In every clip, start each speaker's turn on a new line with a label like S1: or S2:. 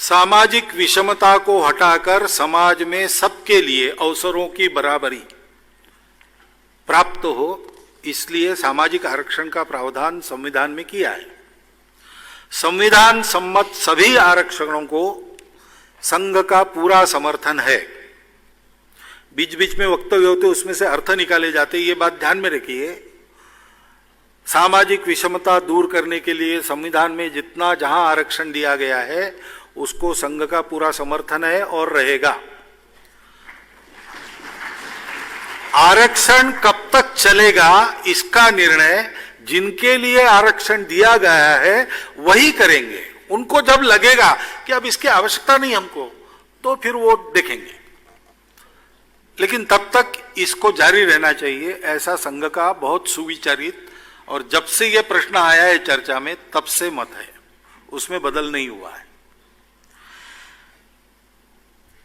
S1: सामाजिक विषमता को हटाकर समाज में सबके लिए अवसरों की बराबरी प्राप्त हो, इसलिए सामाजिक आरक्षण का प्रावधान संविधान में किया है। संविधान सम्मत सभी आरक्षणों को संघ का पूरा समर्थन है। बीच बीच में वक्तव्य होते उसमें से अर्थ निकाले जाते, ये बात ध्यान में रखिए। सामाजिक विषमता दूर करने के लिए संविधान में जितना जहां आरक्षण दिया गया है उसको संघ का पूरा समर्थन है और रहेगा। आरक्षण कब तक चलेगा इसका निर्णय जिनके लिए आरक्षण दिया गया है वही करेंगे। उनको जब लगेगा कि अब इसकी आवश्यकता नहीं हमको, तो फिर वो देखेंगे, लेकिन तब तक इसको जारी रहना चाहिए, ऐसा संघ का बहुत सुविचारित और जब से यह प्रश्न आया है चर्चा में तब से मत है, उसमें बदल नहीं हुआ है।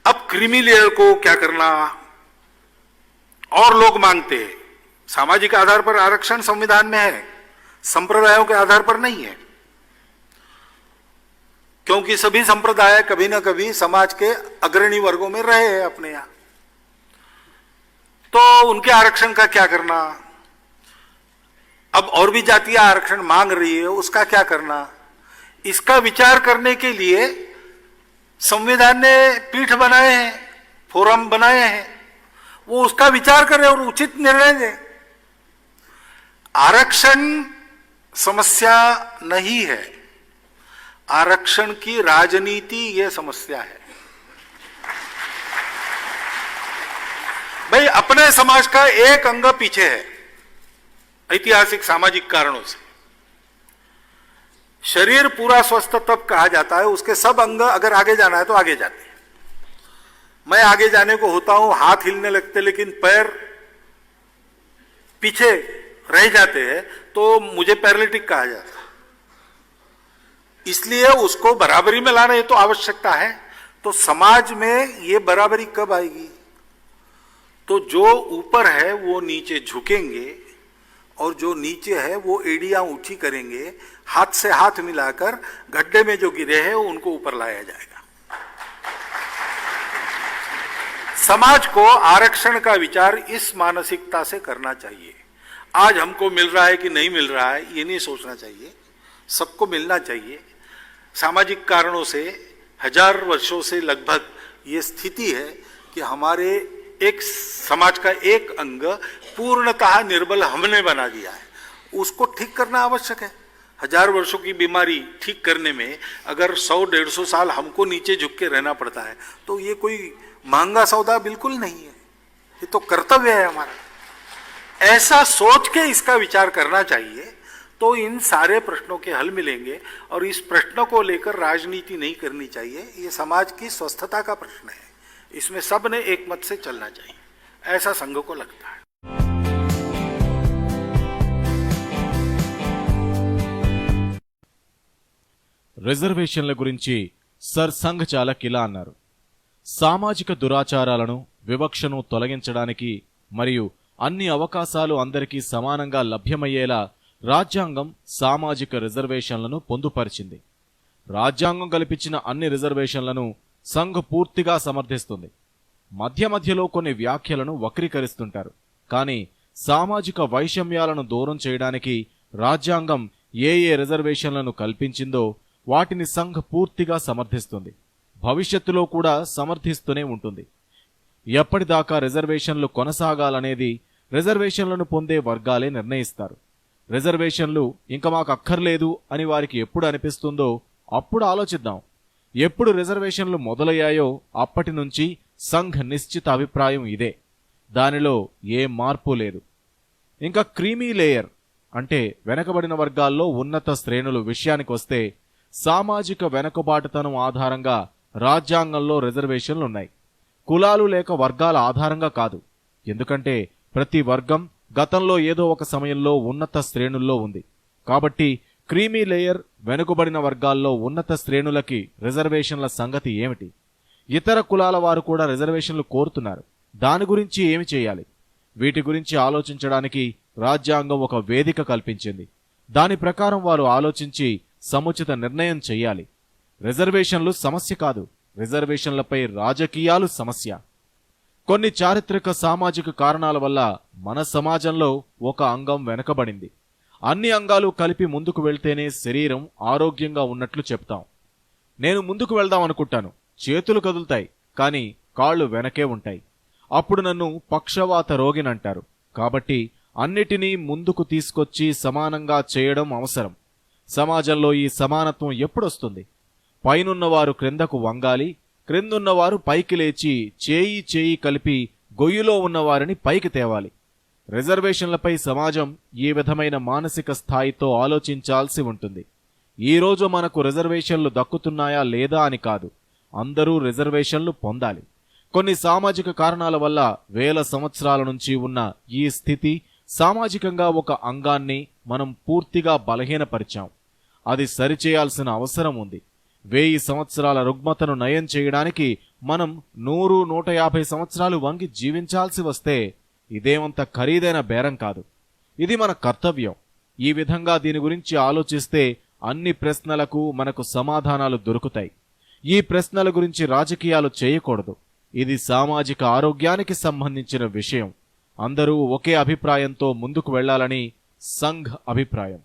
S1: अब क्रीमी लेयर को क्या करना, और लोग मांगते हैं सामाजिक आधार पर आरक्षण संविधान में है, संप्रदायों के आधार पर नहीं है, क्योंकि सभी संप्रदाय कभी ना कभी समाज के अग्रणी वर्गों में रहे हैं अपने यहां, तो उनके आरक्षण का क्या करना। अब और भी जातियां आरक्षण मांग रही है, उसका क्या करना, इसका विचार करने के लिए संविधान ने पीठ बनाए हैं, फोरम बनाए हैं, वो उसका विचार करें और उचित निर्णय दें। आरक्षण समस्या नहीं है, आरक्षण की राजनीति यह समस्या है। भाई अपने समाज का एक अंग पीछे है ऐतिहासिक सामाजिक कारणों से। शरीर पूरा स्वस्थ तब कहा जाता है, उसके सब अंग अगर आगे जाना है तो आगे जाते हैं। मैं आगे जाने को होता हूं, हाथ हिलने लगते लेकिन पैर पीछे रह जाते हैं, तो मुझे पैरालिटिक कहा जाता है। इसलिए उसको बराबरी में लाना ये तो आवश्यकता है। तो समाज में ये बराबरी कब आएगी, तो जो ऊपर है वो नीचे झुकेंगे और जो नीचे है वो एड़ियां ऊंची करेंगे, हाथ से हाथ मिलाकर गड्ढे में जो गिरे हैं उनको ऊपर लाया जाएगा। समाज को आरक्षण का विचार इस मानसिकता से करना चाहिए। आज हमको मिल रहा है कि नहीं मिल रहा है ये नहीं सोचना चाहिए, सबको मिलना चाहिए। सामाजिक कारणों से 1000 वर्षों से लगभग ये स्थिति है कि हमारे एक समाज का एक अंग पूर्णतः निर्बल हमने बना दिया है, उसको ठीक करना आवश्यक है। 1000 वर्षों की बीमारी ठीक करने में अगर 100-150 साल हमको नीचे झुक के रहना पड़ता है तो ये कोई महंगा सौदा बिल्कुल नहीं है, ये तो कर्तव्य है हमारा। ऐसा सोच के इसका विचार करना चाहिए, तो इन सारे प्रश्नों के हल मिलेंगे। और इस प्रश्न को लेकर राजनीति नहीं करनी चाहिए, ये समाज की स्वस्थता का प्रश्न है, इसमें सब ने एक मत से चलना चाहिए, ऐसा संघ को लगता है।
S2: రిజర్వేషన్ల గురించి సర్ సంఘ్ చాలక్ ఇలా అన్నారు. సామాజిక దురాచారాలను, వివక్షను తొలగించడానికి మరియు అన్ని అవకాశాలు అందరికీ సమానంగా లభ్యమయ్యేలా రాజ్యాంగం సామాజిక రిజర్వేషన్లను పొందుపరిచింది. రాజ్యాంగం కల్పించిన అన్ని రిజర్వేషన్లను సంఘ్ పూర్తిగా సమర్థిస్తుంది. మధ్య మధ్యలో కొన్ని వ్యాఖ్యలను వక్రీకరిస్తుంటారు, కానీ సామాజిక వైషమ్యాలను దూరం చేయడానికి రాజ్యాంగం ఏ రిజర్వేషన్లను కల్పించిందో వాటిని సంఘ్ పూర్తిగా సమర్థిస్తుంది, భవిష్యత్తులో కూడా సమర్థిస్తూనే ఉంటుంది. ఎప్పటిదాకా రిజర్వేషన్లు కొనసాగాలనేది రిజర్వేషన్లను పొందే వర్గాలే నిర్ణయిస్తారు. రిజర్వేషన్లు ఇంక మాకు అక్కర్లేదు అని వారికి ఎప్పుడు అనిపిస్తుందో అప్పుడు ఆలోచిద్దాం. ఎప్పుడు రిజర్వేషన్లు మొదలయ్యాయో అప్పటి నుంచి సంఘ్ నిశ్చిత అభిప్రాయం ఇదే, దానిలో ఏ మార్పు లేదు. ఇంకా క్రీమీ లేయర్ అంటే వెనకబడిన వర్గాల్లో ఉన్నత శ్రేణులు విషయానికొస్తే సామాజిక వెనుకబాటుతనం ఆధారంగా రాజ్యాంగంలో రిజర్వేషన్లున్నాయి. కులాలు లేక వర్గాల ఆధారంగా కాదు, ఎందుకంటే ప్రతి వర్గం గతంలో ఏదో ఒక సమయంలో ఉన్నత శ్రేణుల్లో ఉంది. కాబట్టి క్రీమీ లేయర్ వెనుకబడిన వర్గాల్లో ఉన్నత శ్రేణులకి రిజర్వేషన్ల సంగతి ఏమిటి? ఇతర కులాల వారు కూడా రిజర్వేషన్లు కోరుతున్నారు, దాని గురించి ఏమి చేయాలి? వీటి గురించి ఆలోచించడానికి రాజ్యాంగం ఒక వేదిక కల్పించింది. దాని ప్రకారం వారు ఆలోచించి సముచిత నిర్ణయం చెయ్యాలి. రిజర్వేషన్లు సమస్య కాదు, రిజర్వేషన్లపై రాజకీయాలు సమస్య. కొన్ని చారిత్రక సామాజిక కారణాల వల్ల మన సమాజంలో ఒక అంగం వెనకబడింది. అన్ని అంగాలు కలిపి ముందుకు వెళ్తేనే శరీరం ఆరోగ్యంగా ఉన్నట్లు చెప్తాం. నేను ముందుకు వెళ్దాం అనుకుంటాను, చేతులు కదులుతాయి, కానీ కాళ్ళు వెనకే ఉంటాయి. అప్పుడు నన్ను పక్షవాత రోగినంటారు. కాబట్టి అన్నిటినీ ముందుకు తీసుకొచ్చి సమానంగా చేయడం అవసరం. సమాజంలో ఈ సమానత్వం ఎప్పుడొస్తుంది? పైనున్నవారు క్రిందకు వంగాలి, క్రిందున్నవారు పైకి లేచి చేయి చేయి కలిపి గొయ్యిలో ఉన్నవారిని పైకి తేవాలి. రిజర్వేషన్లపై సమాజం ఈ విధమైన మానసిక స్థాయితో ఆలోచించాల్సి ఉంటుంది. ఈ రోజు మనకు రిజర్వేషన్లు దక్కుతున్నాయా లేదా అని కాదు, అందరూ రిజర్వేషన్లు పొందాలి. కొన్ని సామాజిక కారణాల వల్ల వేల సంవత్సరాల నుంచి ఉన్న ఈ స్థితి సామాజికంగా ఒక అంగాన్ని మనం పూర్తిగా బలహీనపరిచాం. అది సరిచేయాల్సిన అవసరం ఉంది. 1000 సంవత్సరాల రుగ్మతను నయం చేయడానికి మనం 100-150 సంవత్సరాలు వంగి జీవించాల్సి వస్తే ఇదేమంత ఖరీదైన బేరం కాదు. ఇది మన కర్తవ్యం. ఈ విధంగా దీని గురించి ఆలోచిస్తే అన్ని ప్రశ్నలకు మనకు సమాధానాలు దొరుకుతాయి. ఈ ప్రశ్నల గురించి రాజకీయాలు చేయకూడదు. ఇది సామాజిక ఆరోగ్యానికి సంబంధించిన విషయం. అందరూ ఒకే అభిప్రాయంతో ముందుకు వెళ్లాలని సంఘ్ అభిప్రాయం.